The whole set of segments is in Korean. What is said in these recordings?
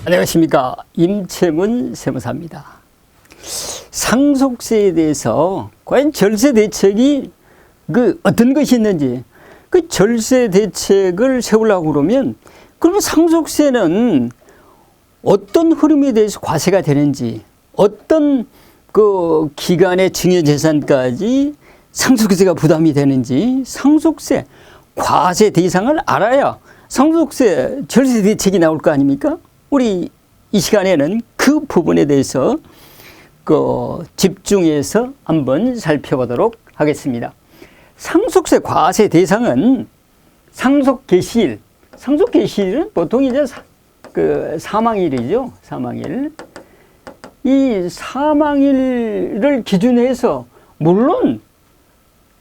안녕하십니까. 임채문 세무사입니다. 상속세에 대해서 과연 절세 대책이 어떤 것이 있는지, 그 절세 대책을 세우려고 그러면 그러면 상속세는 어떤 흐름에 대해서 과세가 되는지, 어떤 그 기간의 증여재산까지 상속세가 부담이 되는지, 상속세 과세 대상을 알아야 상속세 절세 대책이 나올 거 아닙니까? 우리 이 시간에는 그 부분에 대해서 집중해서 한번 살펴보도록 하겠습니다. 상속세 과세 대상은 상속 개시일, 상속 개시일은 보통 이제 사망일이죠. 사망일. 이 사망일을 기준해서 물론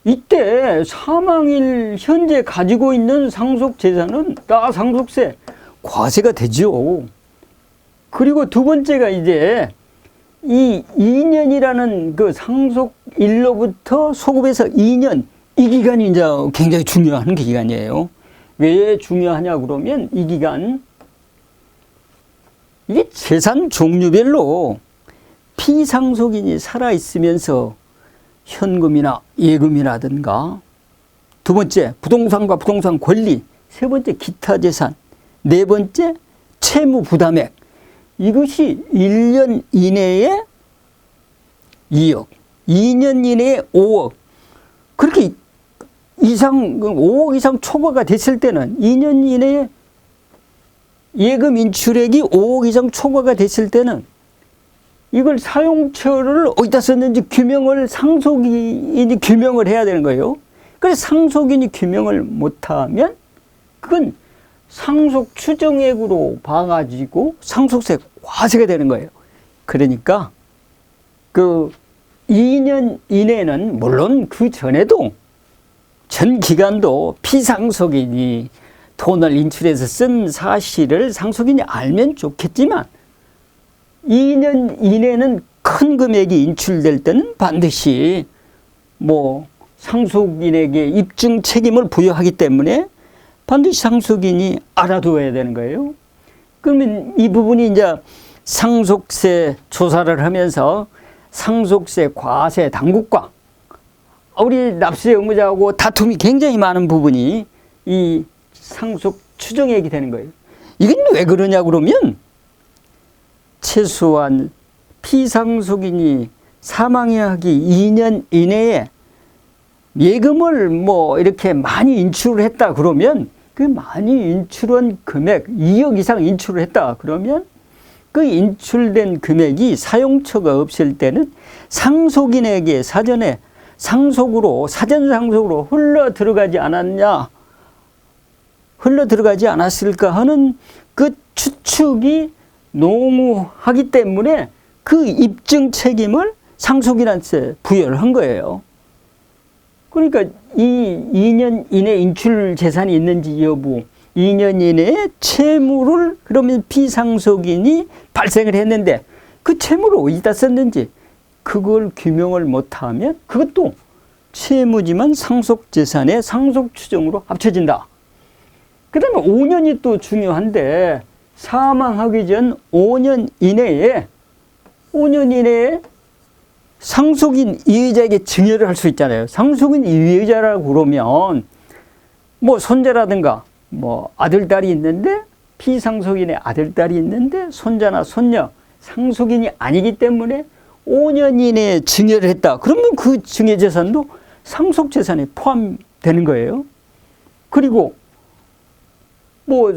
이때 사망일 현재 가지고 있는 상속 재산은 다 상속세 과세가 되죠. 그리고 두 번째가 이제 이 2년이라는 그 상속일로부터 소급해서 2년, 이 기간이 이제 굉장히 중요한 기간이에요. 왜 중요하냐 그러면 이 기간, 이게 재산 종류별로 피상속인이 살아있으면서 현금이나 예금이라든가, 두 번째 부동산과 부동산 권리, 세 번째 기타 재산, 네 번째 채무 부담액, 이것이 1년 이내에 2억, 2년 이내에 5억, 그렇게 이상 5억 이상 초과가 됐을 때는 2년 이내에 예금 인출액이 5억 이상 초과가 됐을 때는 이걸 사용처를 어디다 썼는지 규명을 상속인이 규명을 해야 되는 거예요. 그래서 상속인이 규명을 못하면 그건 상속 추정액으로 봐가지고 상속세 과세가 되는 거예요. 그러니까 그 2년 이내는 물론 그 전에도 전 기간도 피상속인이 돈을 인출해서 쓴 사실을 상속인이 알면 좋겠지만 2년 이내는 큰 금액이 인출될 때는 반드시 상속인에게 입증 책임을 부여하기 때문에 반드시 상속인이 알아둬야 되는 거예요. 그러면 이 부분이 이제 상속세 조사를 하면서 상속세 과세 당국과 우리 납세 의무자하고 다툼이 굉장히 많은 부분이 이 상속 추정액이 되는 거예요. 이건 왜 그러냐 그러면 최소한 피상속인이 사망하기 2년 이내에 예금을 이렇게 많이 인출을 했다 그러면 그 많이 인출한 금액 2억 이상 인출을 했다 그러면 그 인출된 금액이 사용처가 없을 때는 상속인에게 사전에 사전 상속으로 흘러 들어가지 않았을까 하는 그 추측이 농후하기 때문에 그 입증 책임을 상속인한테 부여를 한 거예요. 그러니까 이 2년 이내 인출 재산이 있는지 여부, 2년 이내에 채무를 그러면 피상속인이 발생을 했는데 그 채무를 어디다 썼는지 그걸 규명을 못하면 그것도 채무지만 상속재산의 상속추정으로 합쳐진다. 그 다음에 5년이 또 중요한데 사망하기 전 5년 이내에 상속인 이의자에게 증여를 할 수 있잖아요. 상속인 이의자라고 그러면 손자라든가 아들, 딸이 있는데 피상속인의 아들, 딸이 있는데 손자나 손녀 상속인이 아니기 때문에 5년 이내에 증여를 했다. 그러면 그 증여재산도 상속재산에 포함되는 거예요. 그리고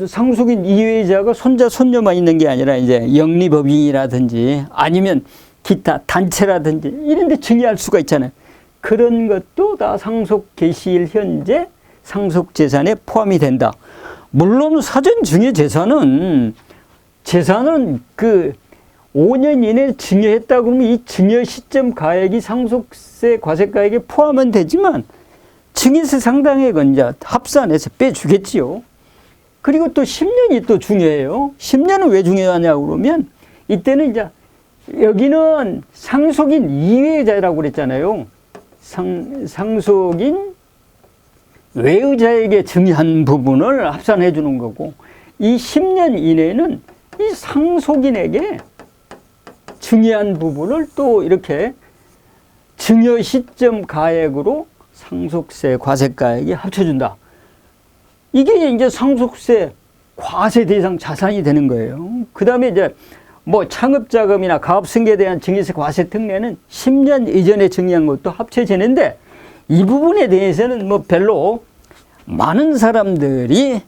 상속인 이외자가 손자, 손녀만 있는 게 아니라 이제 영리법인이라든지 아니면 기타 단체라든지 이런 데 증여할 수가 있잖아요. 그런 것도 다 상속 개시일 현재 상속재산에 포함이 된다. 물론 사전 증여재산은 그 5년 이내에 증여했다 그러면 이 증여 시점 가액이 상속세 과세가액에 포함은 되지만 증여세 상당액은 이제 합산해서 빼주겠지요. 그리고 또 10년이 또 중요해요. 10년은 왜 중요하냐고 그러면 이때는 이제 여기는 상속인 이외자라고 그랬잖아요. 상속인 외의자에게 증여한 부분을 합산해 주는 거고 이 10년 이내에는 이 상속인에게 중요한 부분을 또 이렇게 증여 시점 가액으로 상속세, 과세가액이 합쳐준다. 이게 이제 상속세 과세 대상 자산이 되는 거예요. 그 다음에 이제 뭐 창업자금이나 가업승계에 대한 증여세 과세 특례는 10년 이전에 증여한 것도 합쳐지는데 이 부분에 대해서는 뭐 별로 많은 사람들이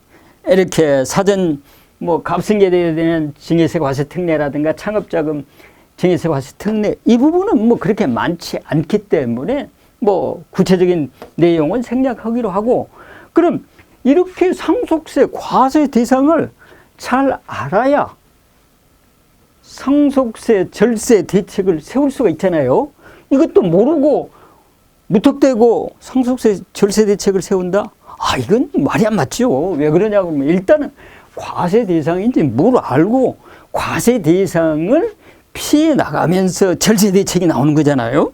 이렇게 사전 뭐 가업승계에 대한 증여세 과세 특례라든가 창업자금 증여세 과세 특례 이 부분은 뭐 그렇게 많지 않기 때문에 뭐 구체적인 내용은 생략하기로 하고, 그럼 이렇게 상속세 과세 대상을 잘 알아야 상속세 절세 대책을 세울 수가 있잖아요. 이것도 모르고 무턱대고 상속세 절세 대책을 세운다? 아, 이건 말이 안 맞죠. 왜 그러냐고 하면 일단은 과세 대상인지 뭘 알고 과세 대상을 피해 나가면서 절세 대책이 나오는 거잖아요.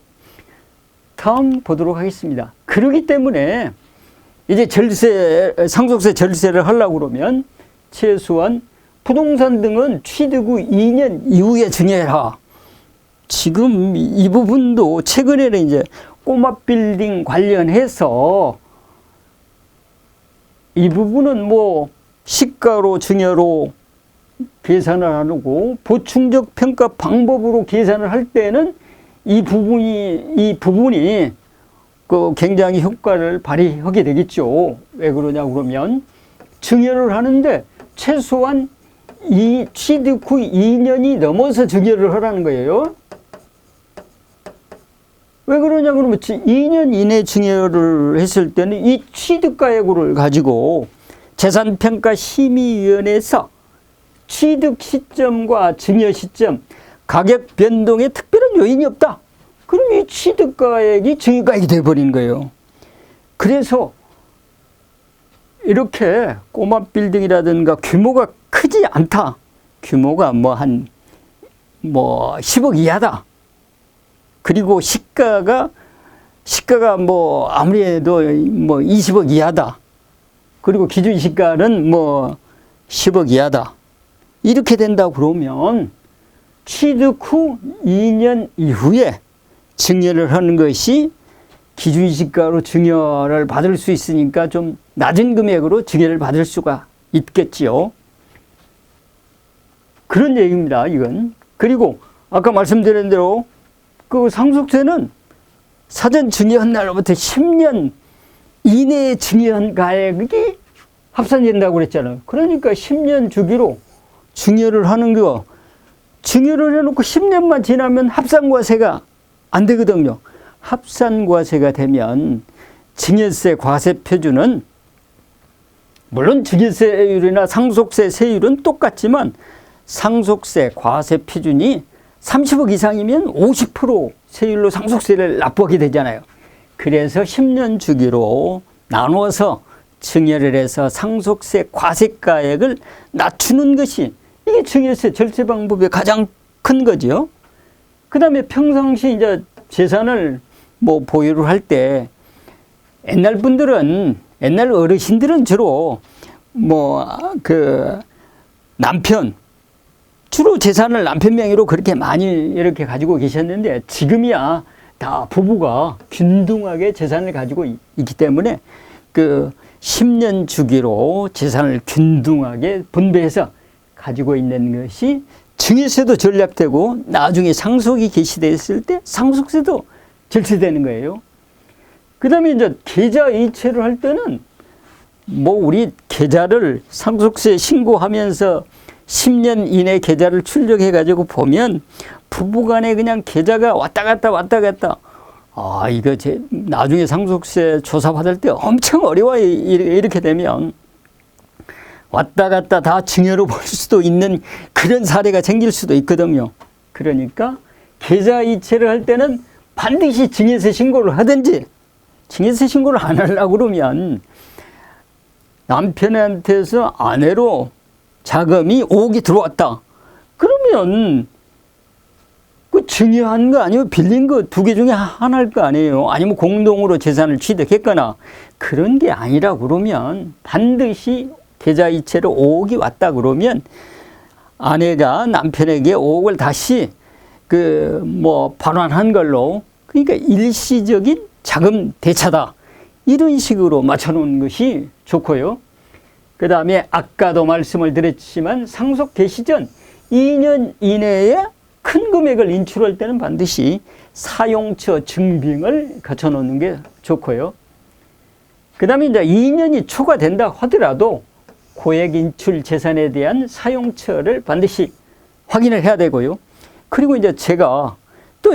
다음 보도록 하겠습니다. 그렇기 때문에 이제 상속세 절세를 하려고 그러면 최소한 부동산 등은 취득 후 2년 이후에 증여해라. 지금 이 부분도 최근에는 이제 꼬마 빌딩 관련해서 이 부분은 뭐 시가로 증여로 계산을 하고 보충적 평가 방법으로 계산을 할 때는 이 부분이 그 굉장히 효과를 발휘하게 되겠죠. 왜 그러냐고 그러면 증여를 하는데 최소한 이 취득 후 2년이 넘어서 증여를 하라는 거예요. 왜 그러냐 그러면 2년 이내 증여를 했을 때는 이 취득가액을 가지고 재산평가심의위원회에서 취득 시점과 증여 시점 가격 변동에 특별한 요인이 없다. 그럼 이 취득가액이 증여가액이 돼버린 거예요. 그래서 이렇게 꼬마 빌딩이라든가 규모가 크지 않다. 규모가 뭐 10억 이하다. 그리고 시가가 뭐 아무래도 뭐 20억 이하다. 그리고 기준 시가는 뭐 10억 이하다. 이렇게 된다고 그러면 취득 후 2년 이후에 증여를 하는 것이 기준 시가로 증여를 받을 수 있으니까 좀 낮은 금액으로 증여를 받을 수가 있겠지요. 그런 얘기입니다, 이건. 그리고 아까 말씀드린 대로 그 상속세는 사전 증여한 날로부터 10년 이내에 증여한 가액이 합산된다고 그랬잖아요. 그러니까 10년 주기로 증여를 하는 거, 증여를 해놓고 10년만 지나면 합산과세가 안 되거든요. 합산과세가 되면 증여세 과세 표준은 물론 증여세율이나 상속세 세율은 똑같지만 상속세 과세 표준이 30억 이상이면 50% 세율로 상속세를 납부하게 되잖아요. 그래서 10년 주기로 나누어서 증여를 해서 상속세 과세가액을 낮추는 것이 이게 증여세 절세 방법의 가장 큰 거죠. 그 다음에 평상시 이제 재산을 뭐 보유를 할 때 옛날 어르신들은 주로 뭐 그 주로 재산을 남편 명의로 그렇게 많이 이렇게 가지고 계셨는데 지금이야 다 부부가 균등하게 재산을 가지고 있기 때문에 그 10년 주기로 재산을 균등하게 분배해서 가지고 있는 것이 증여세도 절약되고 나중에 상속이 개시됐을 때 상속세도 절세되는 거예요. 그 다음에 이제 계좌 이체를 할 때는 뭐 우리 계좌를 상속세 신고하면서 10년 이내 계좌를 출력해 가지고 보면 부부간에 그냥 계좌가 왔다 갔다 아 이거 나중에 상속세 조사받을 때 엄청 어려워요. 이렇게 되면 왔다 갔다 다 증여로 볼 수도 있는 그런 사례가 생길 수도 있거든요. 그러니까 계좌 이체를 할 때는 반드시 증여세 신고를 하든지 증여세 신고를 안 하려고 그러면 남편한테서 아내로 자금이 5억이 들어왔다. 그러면 그 증여한 거 아니면 빌린 거 두 개 중에 하나일 거 아니에요. 아니면 공동으로 재산을 취득했거나 그런 게 아니라 그러면 반드시 계좌 이체로 5억이 왔다 그러면 아내가 남편에게 5억을 다시 반환한 걸로, 그러니까 일시적인 자금 대차다, 이런 식으로 맞춰놓은 것이 좋고요. 그 다음에 아까도 말씀을 드렸지만 상속 개시 전 2년 이내에 큰 금액을 인출할 때는 반드시 사용처 증빙을 갖춰 놓는 게 좋고요. 그 다음에 이제 2년이 초과된다 하더라도 고액 인출 재산에 대한 사용처를 반드시 확인을 해야 되고요. 그리고 이제 제가 또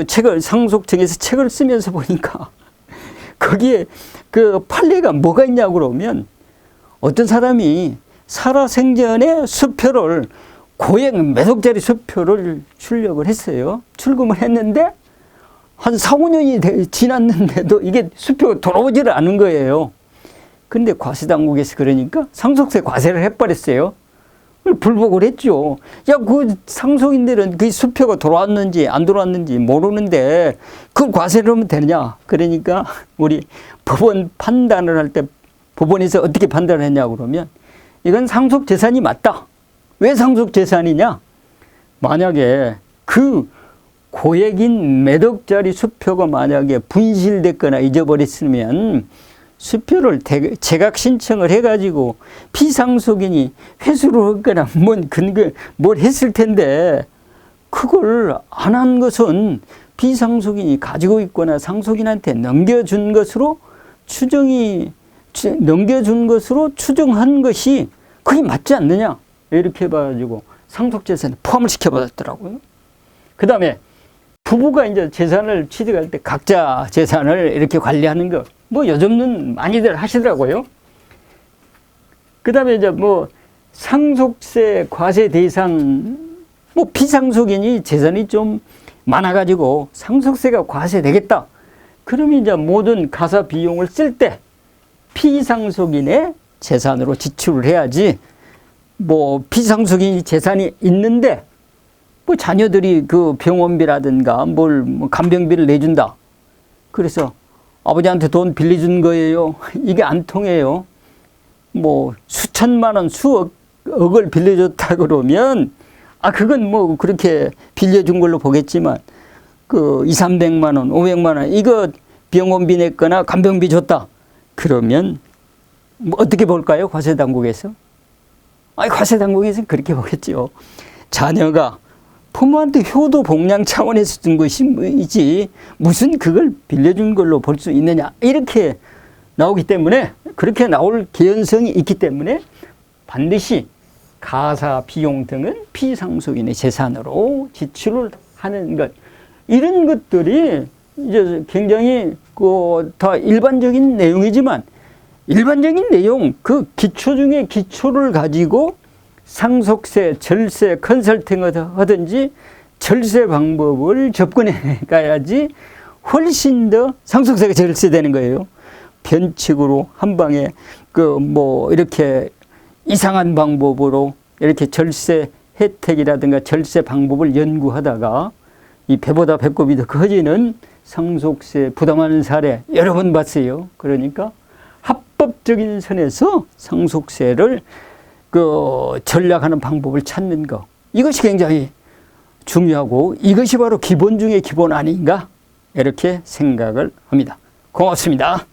책을, 상속청에서 책을 쓰면서 보니까 거기에 판례가 뭐가 있냐고 그러면, 어떤 사람이 살아생전에 수표를, 고액 몇 억짜리 수표를 출력을 했어요. 출금을 했는데 한 4, 5년이 지났는데도 이게 수표가 돌아오지를 않은 거예요. 근데 과세당국에서 그러니까 상속세 과세를 해버렸어요. 불복을 했죠. 야, 그 상속인들은 그 수표가 돌아왔는지 안 돌아왔는지 모르는데 그걸 과세를 하면 되느냐. 그러니까 우리 법원 판단을 할 때 법원에서 어떻게 판단을 했냐고 그러면, 이건 상속재산이 맞다. 왜 상속재산이냐? 만약에 그 고액인 몇 억짜리 수표가 만약에 분실됐거나 잊어버렸으면 수표를 제각 신청을 해가지고 피상속인이 회수를 했거나 뭘 했을 텐데, 그걸 안 한 것은 피상속인이 가지고 있거나 상속인한테 넘겨준 것으로 추정한 것이 그게 맞지 않느냐, 이렇게 해가지고 상속재산에 포함을 시켜버렸더라고요. 그 다음에 부부가 이제 재산을 취득할 때 각자 재산을 이렇게 관리하는 거, 요즘은 많이들 하시더라고요. 그 다음에 이제 상속세 과세 대상, 피상속인이 재산이 좀 많아가지고 상속세가 과세되겠다. 그러면 이제 모든 가사 비용을 쓸 때 피상속인의 재산으로 지출을 해야지, 피상속인이 재산이 있는데 자녀들이 그 병원비라든가 간병비를 내준다. 그래서 아버지한테 돈 빌려준 거예요. 이게 안 통해요. 수천만 원, 수억을 빌려줬다 그러면, 그건 그렇게 빌려준 걸로 보겠지만, 2, 300만 원, 500만 원, 이거 병원비 냈거나 간병비 줬다. 그러면 어떻게 볼까요? 과세당국에서? 과세당국에서는 그렇게 보겠죠. 자녀가 부모한테 효도 복량 차원에서 준 것이지 무슨 그걸 빌려준 걸로 볼 수 있느냐, 이렇게 나오기 때문에, 그렇게 나올 개연성이 있기 때문에 반드시 가사 비용 등은 피상속인의 재산으로 지출을 하는 것, 이런 것들이 이제 굉장히 다 일반적인 내용이지만, 일반적인 내용, 그 기초 중에 기초를 가지고 상속세, 절세, 컨설팅을 하든지 절세 방법을 접근해 가야지 훨씬 더 상속세가 절세되는 거예요. 변칙으로 한 방에 이렇게 이상한 방법으로 이렇게 절세 혜택이라든가 절세 방법을 연구하다가 이 배보다 배꼽이 더 커지는 상속세 부담하는 사례 여러 번 봤어요. 그러니까 합법적인 선에서 상속세를 전략하는 방법을 찾는 거, 이것이 굉장히 중요하고 이것이 바로 기본 중의 기본 아닌가, 이렇게 생각을 합니다. 고맙습니다.